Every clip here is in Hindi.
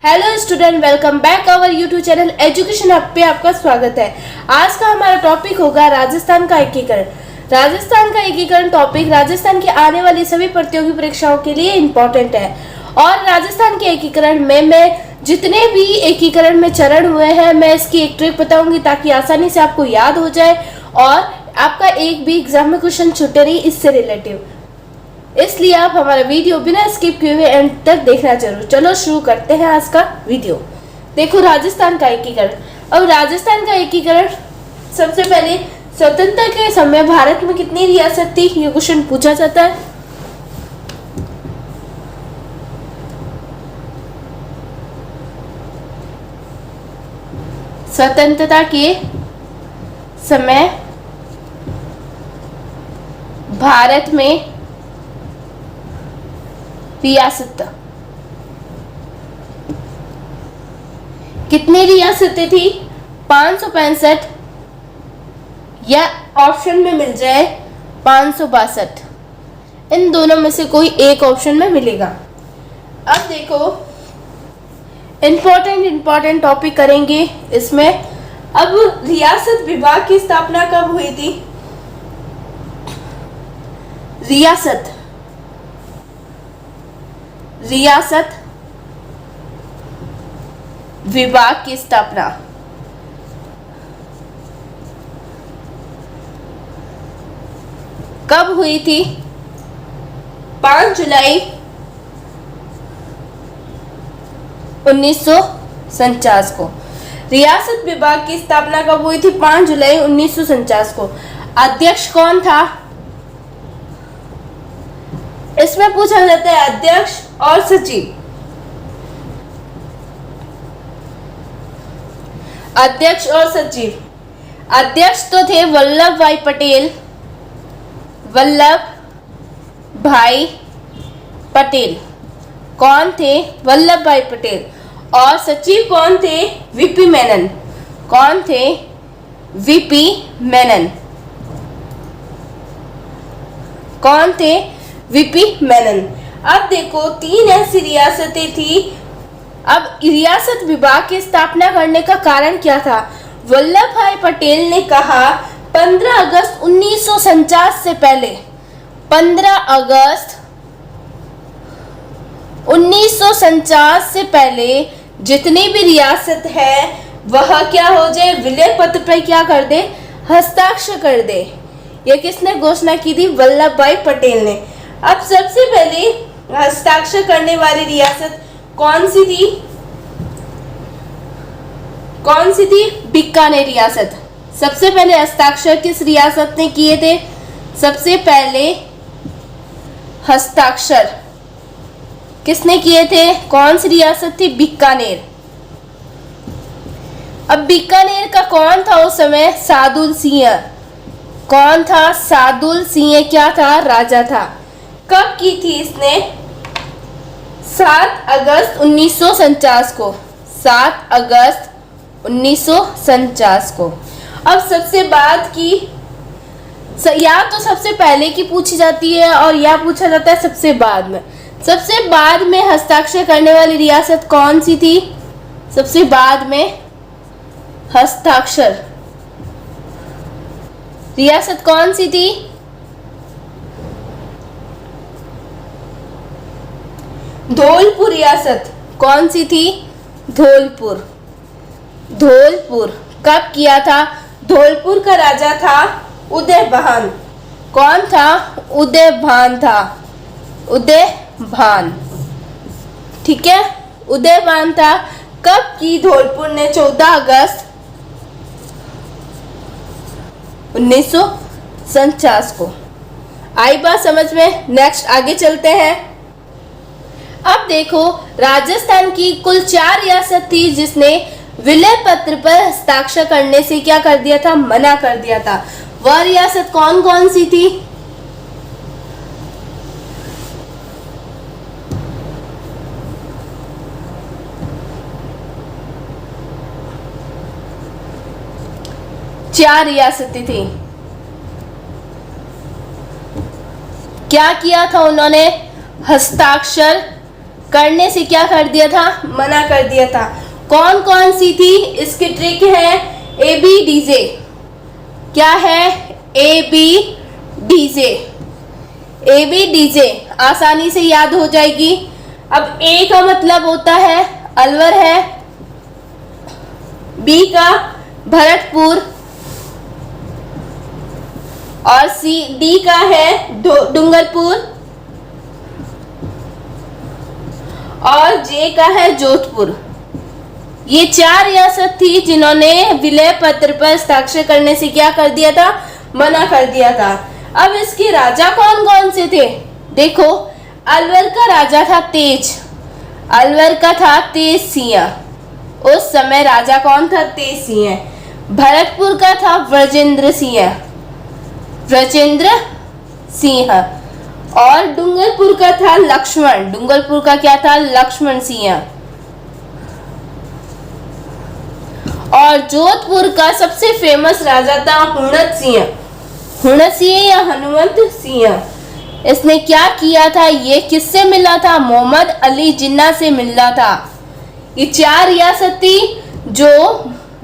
Hello student, welcome back our YouTube channel Education Hub पे आपका स्वागत है। आज का हमारा टॉपिक होगा राजस्थान का एकीकरण। राजस्थान का एकीकरण टॉपिक राजस्थान की आने वाली सभी प्रतियोगी परीक्षाओं के लिए इम्पोर्टेंट है और राजस्थान के एकीकरण में मैं जितने भी एकीकरण में चरण हुए हैं मैं इसकी एक ट्रिक बताऊंगी ताकि आसानी से आपको याद हो जाए और आपका एक भी एग्जाम में क्वेश्चन छूटे नहीं इससे रिलेटिव। इसलिए आप हमारा वीडियो बिना स्किप किए हुए एंड तक देखना जरूर। चलो शुरू करते हैं आज का वीडियो। देखो राजस्थान का एकीकरण। अब राजस्थान का एकीकरण सबसे पहले स्वतंत्रता के समय भारत में कितनी रियासत थी ये क्वेश्चन पूछा जाता है। स्वतंत्रता के समय भारत में रियासत कितनी रियासतें थी? 565 या ऑप्शन में मिल जाए 562। इन दोनों में से कोई एक ऑप्शन में मिलेगा। अब देखो इंपॉर्टेंट टॉपिक करेंगे इसमें। अब रियासत विभाग की स्थापना कब हुई थी? रियासत विभाग की स्थापना कब हुई थी? 5 जुलाई 1949 को। रियासत विभाग की स्थापना कब हुई थी? 5 जुलाई 1949 को। अध्यक्ष कौन था? इसमें पूछा जाता है अध्यक्ष और सचिव। अध्यक्ष और सचिव। अध्यक्ष तो थे वल्लभ भाई पटेल। कौन थे? वल्लभ भाई पटेल। और सचिव कौन थे? वीपी मेनन। कौन थे? वीपी मेनन। कौन थे? वीपी मेनन। अब देखो 3 ऐसी रियासतें थी। अब रियासत विभाग की स्थापना करने का कारण क्या था? वल्लभ भाई पटेल ने कहा 15 अगस्त 1949 से पहले 15 अगस्त 1949 से पहले जितनी भी रियासत है वह क्या हो जाए? विलय पत्र पर क्या कर दे? हस्ताक्षर कर दे। ये किसने घोषणा की थी? वल्लभ भाई पटेल ने। अब सबसे पहले हस्ताक्षर करने वाली रियासत कौन सी थी? कौन सी थी? बीकानेर रियासत। सबसे पहले हस्ताक्षर किस रियासत ने किए थे? सबसे पहले हस्ताक्षर किसने किए थे? कौन सी रियासत थी? बीकानेर। अब बीकानेर का कौन था उस समय? सादुल सिंह। कौन था? सादुल सिंह क्या था? राजा था। कब की थी इसने? 7 अगस्त 1949 को। 7 अगस्त 1949 को। अब सबसे बाद की या तो सबसे पहले की पूछी जाती है और या पूछा जाता है सबसे बाद में। सबसे बाद में हस्ताक्षर करने वाली रियासत कौन सी थी? सबसे बाद में हस्ताक्षर रियासत कौन सी थी? धौलपुर रियासत। कौन सी थी? धौलपुर। कब किया था? धौलपुर का राजा था उदयभान। कौन था? उदयभान था। उदयभान। ठीक है, उदयभान था। कब की धौलपुर ने? 14 अगस्त 1949 को। आई बात समझ में? नेक्स्ट आगे चलते हैं। अब देखो राजस्थान की कुल 4 रियासत थी जिसने विलय पत्र पर हस्ताक्षर करने से क्या कर दिया था? मना कर दिया था। वह रियासत कौन कौन सी थी? चार रियासतें थी। क्या किया था उन्होंने? हस्ताक्षर करने से क्या कर दिया था, मना कर दिया था। कौन कौन सी थी, इसकी ट्रिक है ABDJ। क्या है, ABDJ। ABDJ आसानी से याद हो जाएगी। अब A का मतलब होता है अलवर है, B का भरतपुर, और D का है डूंगरपुर, और J का है जोधपुर। ये 4 रियासत थी जिन्होंने विलय पत्र पर हस्ताक्षर करने से क्या कर दिया था, मना कर दिया था। अब इसके राजा कौन कौन से थे, देखो अलवर का राजा था तेज, अलवर का था तेज सिंह। उस समय राजा कौन था, तेज सिंह। भरतपुर का था व्रजेंद्र सिंह, व्रजेंद्र सिंह। और डूंगरपुर का था लक्ष्मण, डूंगरपुर का क्या था, लक्ष्मण सिंह। और जोधपुर का सबसे फेमस राजा था हुणत सिंह, हुणत सिंह या हनुमंत सिंह। इसने क्या किया था, ये किससे मिला था, मोहम्मद अली जिन्ना से मिला था। ये 4 रियासत थी जो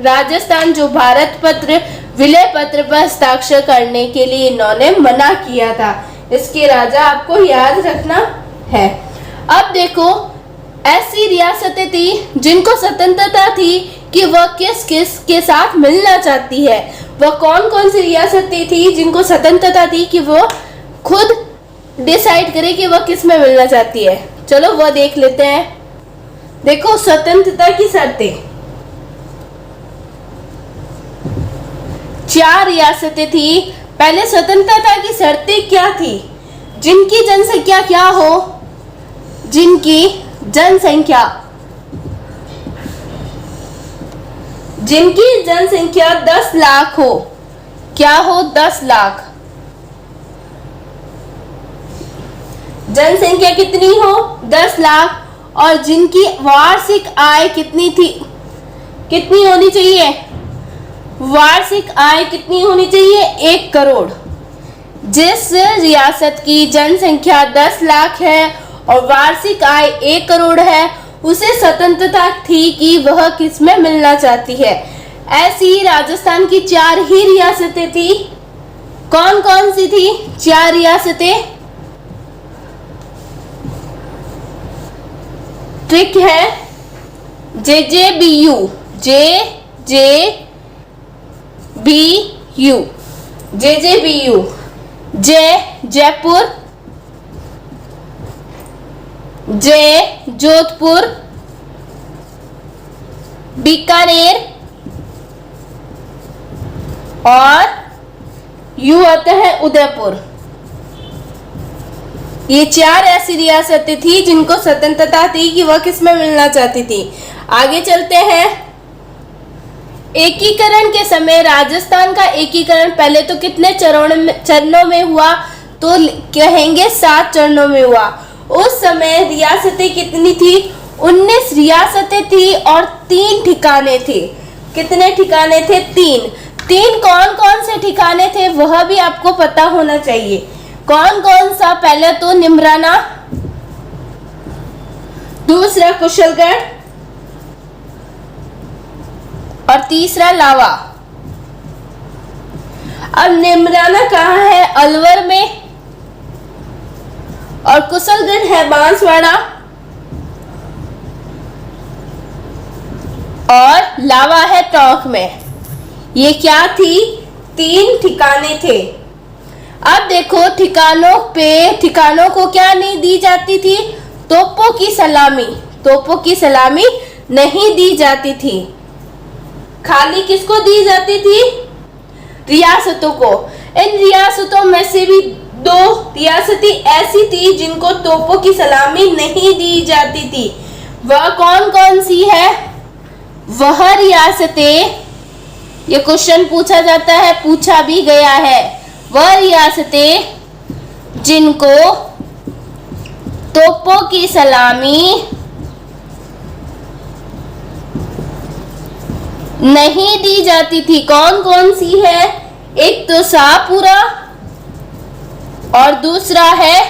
राजस्थान, जो भारत पत्र विलय पत्र पर हस्ताक्षर करने के लिए इन्होंने मना किया था। इसके राजा आपको याद रखना है। अब देखो ऐसी रियासतें थी जिनको स्वतंत्रता थी कि वह किस किस के साथ मिलना चाहती है। वह कौन कौन सी रियासतें थी जिनको स्वतंत्रता थी कि वो खुद डिसाइड करे कि वह किस में मिलना चाहती है। चलो वह देख लेते हैं। देखो स्वतंत्रता की शर्तें, 4 रियासतें थी। पहले स्वतंत्रता की शर्तें क्या थी, जिनकी जनसंख्या क्या हो, जिनकी जनसंख्या 10 लाख हो। क्या हो, 10 लाख। जनसंख्या कितनी हो, 10 लाख। और जिनकी वार्षिक आय कितनी थी, कितनी होनी चाहिए, वार्षिक आय कितनी होनी चाहिए, 1 करोड़। जिस रियासत की जनसंख्या 10 लाख है और वार्षिक आय 1 करोड़ है, उसे स्वतंत्रता थी कि वह किस में मिलना चाहती है। ऐसी राजस्थान की 4 ही रियासतें थी। कौन कौन सी थी 4 रियासतें, ट्रिक है JJBU, JJBU। जयपुर, जोधपुर, बीकानेर, और यू आता है उदयपुर। ये 4 ऐसी रियासतें थी जिनको स्वतंत्रता थी कि वह किस में मिलना चाहती थी। आगे चलते हैं। एकीकरण के समय राजस्थान का एकीकरण पहले तो कितने चरणों में हुआ, तो कहेंगे 7 चरणों में हुआ। उस समय रियासतें कितनी थी, 19 रियासतें थी और 3 ठिकाने थे। कितने ठिकाने थे, 3 कौन कौन से ठिकाने थे वह भी आपको पता होना चाहिए। कौन कौन सा, पहले तो निमराना, दूसरा कुशलगढ़, और तीसरा लावा। अब निमराना कहाँ है, अलवर में, और कुशलगढ़ है बांसवाड़ा, और लावा है टोंक में। ये क्या थी, 3 ठिकाने थे। अब देखो ठिकानों को क्या नहीं दी जाती थी, तोपों की सलामी नहीं दी जाती थी। खाली किसको दी जाती थी, रियासतों को। इन रियासतों में से भी 2 रियासतें ऐसी थी जिनको तोपों की सलामी नहीं दी जाती थी। वह कौन कौन सी है, वह रियासतें, ये क्वेश्चन पूछा जाता है, पूछा भी गया है। वह रियासतें जिनको तोपों की सलामी नहीं दी जाती थी, कौन कौन सी है, एक तो शाहपुरा और दूसरा है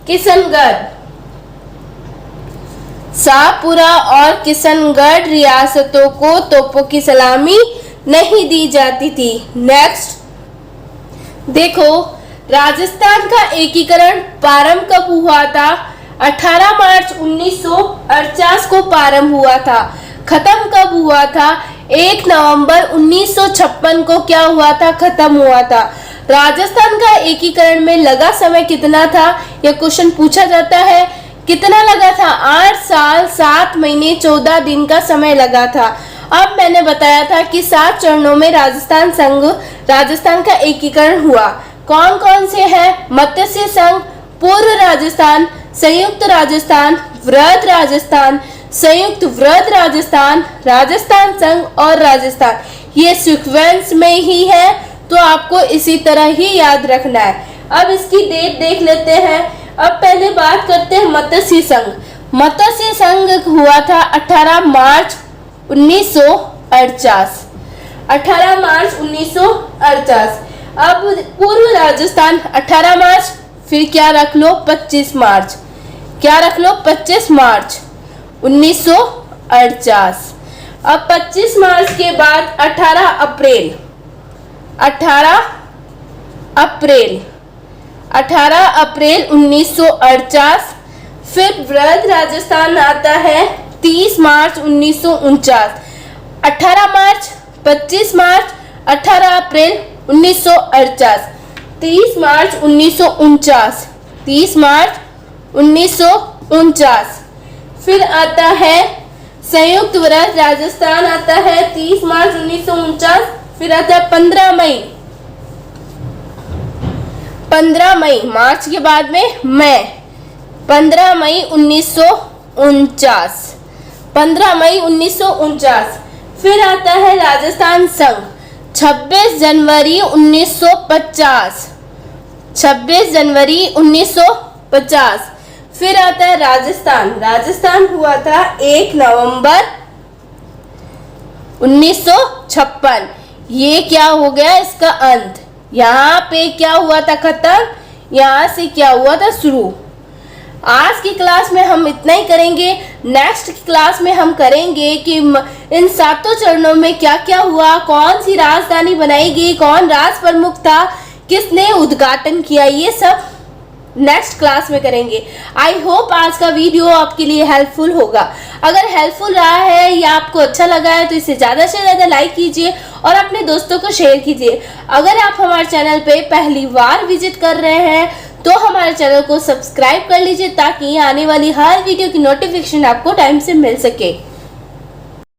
किशनगढ़। शाहपुरा और किशनगढ़ रियासतों को तोपों की सलामी नहीं दी जाती थी। नेक्स्ट देखो, राजस्थान का एकीकरण प्रारंभ कब हुआ था? 18 मार्च 1948 को प्रारंभ हुआ था। खत्म कब हुआ था? 1 नवंबर 1956 को क्या हुआ था? खत्म हुआ था। राजस्थान का एकीकरण में लगा समय कितना था? यह क्वेश्चन पूछा जाता है। कितना लगा था? 8 साल 7 महीने 14 दिन का समय लगा था। अब मैंने बताया था कि 7 चरणों में राजस्थान का एकीकरण हुआ। कौन कौन से हैं? मत्स्य संघ, पूर्व राजस्थान, संयुक्त राजस्थान, वृहद राजस्थान, संयुक्त वृहद राजस्थान, राजस्थान संघ और राजस्थान। ये सीक्वेंस में ही है, तो आपको इसी तरह ही याद रखना है। अब इसकी डेट देख लेते हैं। अब पहले बात करते हैं मत्स्य संघ। मत्स्य संघ हुआ था 18 मार्च 1948। 18 मार्च 1948। अब पूर्व राजस्थान 18 मार्च, फिर क्या रख लो? 25 मार्च। क्या रख लो? 25 मार्च 1948। अब 25 मार्च के बाद 18 अप्रैल 18 अप्रैल 1948। फिर वृहद राजस्थान आता है 30 मार्च 1949। 18 मार्च, 25 मार्च, 18 अप्रैल 1948, 30 मार्च 1949, 30 मार्च 1949। फिर आता है संयुक्त वृहद राजस्थान आता है 30 मार्च 1949। फिर आता है 15 मई, 15 मई, मार्च के बाद में मई, 15 मई 1949, 15 मई 1949। फिर आता है राजस्थान संघ 26 जनवरी 1950, 26 जनवरी 1950। फिर आता है राजस्थान हुआ था 1 नवंबर 1956। ये क्या हो गया? इसका अंत। यहाँ पे क्या हुआ था? खत्म। यहाँ से क्या हुआ था? शुरू। आज की क्लास में हम इतना ही करेंगे। नेक्स्ट क्लास में हम करेंगे कि इन 7 चरणों में क्या क्या हुआ, कौन सी राजधानी बनाई गई, कौन राज प्रमुख था, किसने उद्घाटन किया, ये सब नेक्स्ट क्लास में करेंगे। आई होप आज का वीडियो आपके लिए हेल्पफुल होगा। अगर हेल्पफुल रहा है या आपको अच्छा लगा है तो इसे ज़्यादा से ज़्यादा लाइक कीजिए और अपने दोस्तों को शेयर कीजिए। अगर आप हमारे चैनल पे पहली बार विजिट कर रहे हैं तो हमारे चैनल को सब्सक्राइब कर लीजिए ताकि आने वाली हर वीडियो की नोटिफिकेशन आपको टाइम से मिल सके।